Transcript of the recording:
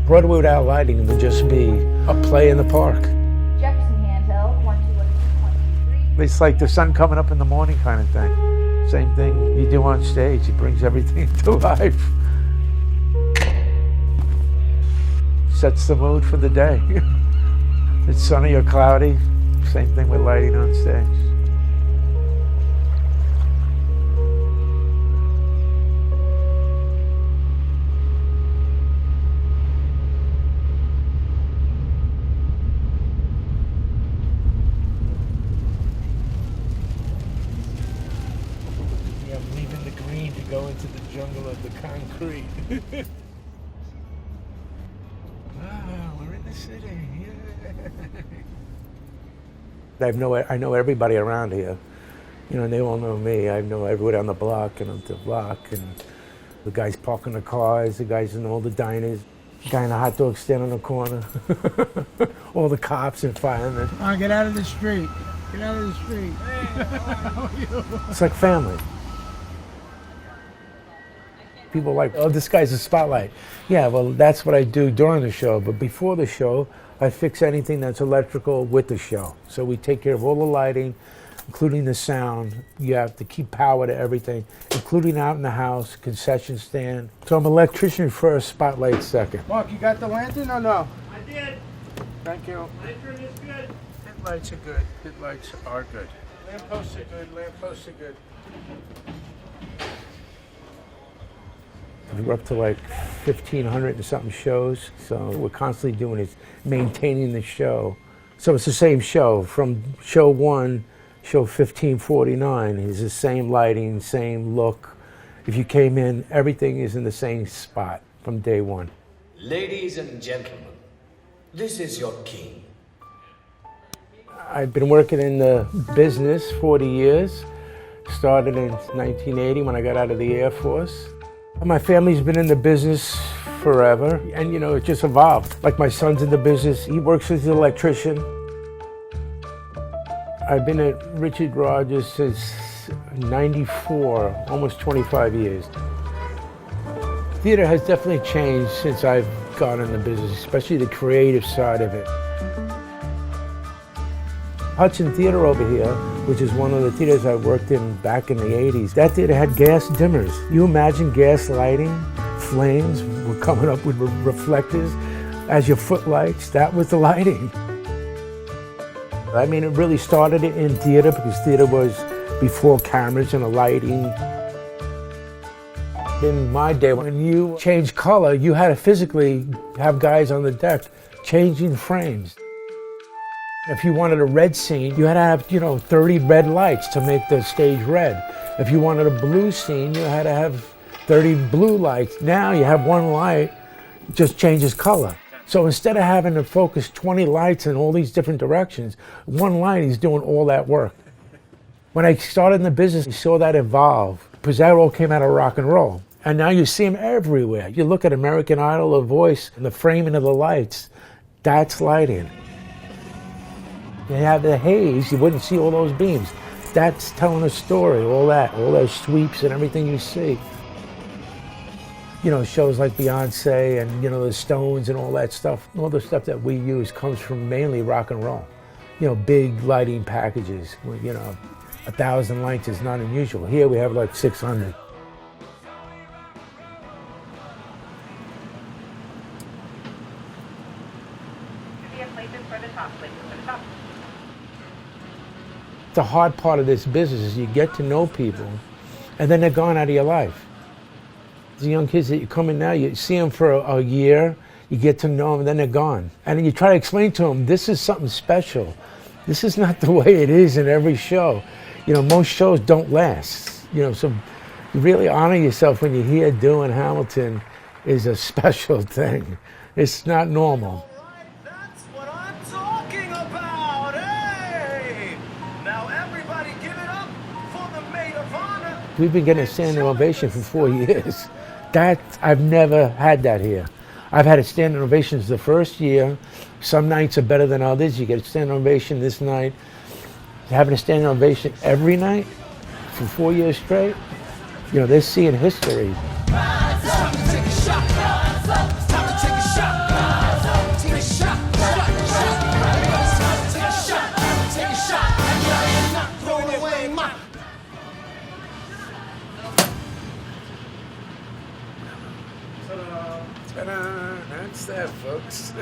Broadway without lighting would just be a play in the park. Jefferson handheld, 1, 2, 1, 2, 3. It's like the sun coming up in the morning kind of thing. Same thing you do on stage. It brings everything to life. Sets the mood for the day. It's sunny or cloudy. Same thing with lighting on stage. Yeah, I'm leaving the green to go into the jungle of the concrete. We're in the city. Yeah. I know everybody around here. You know, and they all know me. I know everybody on the block and on the block, and the guys parking the cars, the guys in all the diners, the guy in the hot dog stand on the corner, all the cops and firemen. Get out of the street. Get out of the street. Hey, how are you? It's like family. People are like, oh, this guy's a spotlight. Yeah, well, that's what I do during the show. But before the show, I fix anything that's electrical with the show. So we take care of all the lighting, including the sound. You have to keep power to everything, including out in the house, concession stand. So I'm electrician first, spotlight second. Mark, you got the lantern or no? I did. Thank you. Lantern is good. Headlights are good. Headlights are good. Lampposts are good. Lampposts are good. We're up to like 1,500 and something shows. So we're constantly doing is maintaining the show. So it's the same show from show 1, show 1549 is the same lighting, same look. If you came in, everything is in the same spot from day one. Ladies and gentlemen, this is your king. I've been working in the business 40 years. Started in 1980 when I got out of the Air Force. My family's been in the business forever, and you know, it just evolved. Like my son's in the business, he works as an electrician. I've been at Richard Rogers since 94, almost 25 years. Theater has definitely changed since I've gone in the business, especially the creative side of it. Hudson Theater over here, which is one of the theaters I worked in back in the 80s, that theater had gas dimmers. You imagine gas lighting, flames were coming up with reflectors as your footlights. That was the lighting. I mean, it really started in theater because theater was before cameras and the lighting. In my day, when you changed color, you had to physically have guys on the deck changing frames. If you wanted a red scene, you had to have, 30 red lights to make the stage red. If you wanted a blue scene, you had to have 30 blue lights. Now you have one light, it just changes color. So instead of having to focus 20 lights in all these different directions, one light is doing all that work. When I started in the business, I saw that evolve, because that all came out of rock and roll. And now you see them everywhere. You look at American Idol, The Voice, and the framing of the lights, that's lighting. You have the haze, you wouldn't see all those beams. That's telling a story, all those sweeps and everything you see. Shows like Beyonce and, the Stones and all that stuff. All the stuff that we use comes from mainly rock and roll. Big lighting packages. 1,000 lights is not unusual. Here we have like 600. The hard part of this business is you get to know people and then they're gone out of your life. The young kids that you come in now, you see them for a year, you get to know them, and then they're gone. And then you try to explain to them, this is something special. This is not the way it is in every show. Most shows don't last. So you really honor yourself when you're here doing Hamilton is a special thing. It's not normal. We've been getting a standing ovation for 4 years. I've never had that here. I've had a standing ovation the first year. Some nights are better than others. You get a standing ovation this night. Having a standing ovation every night for 4 years straight, they're seeing history. It's time to take a shot. It's time to take a shot. Thanks.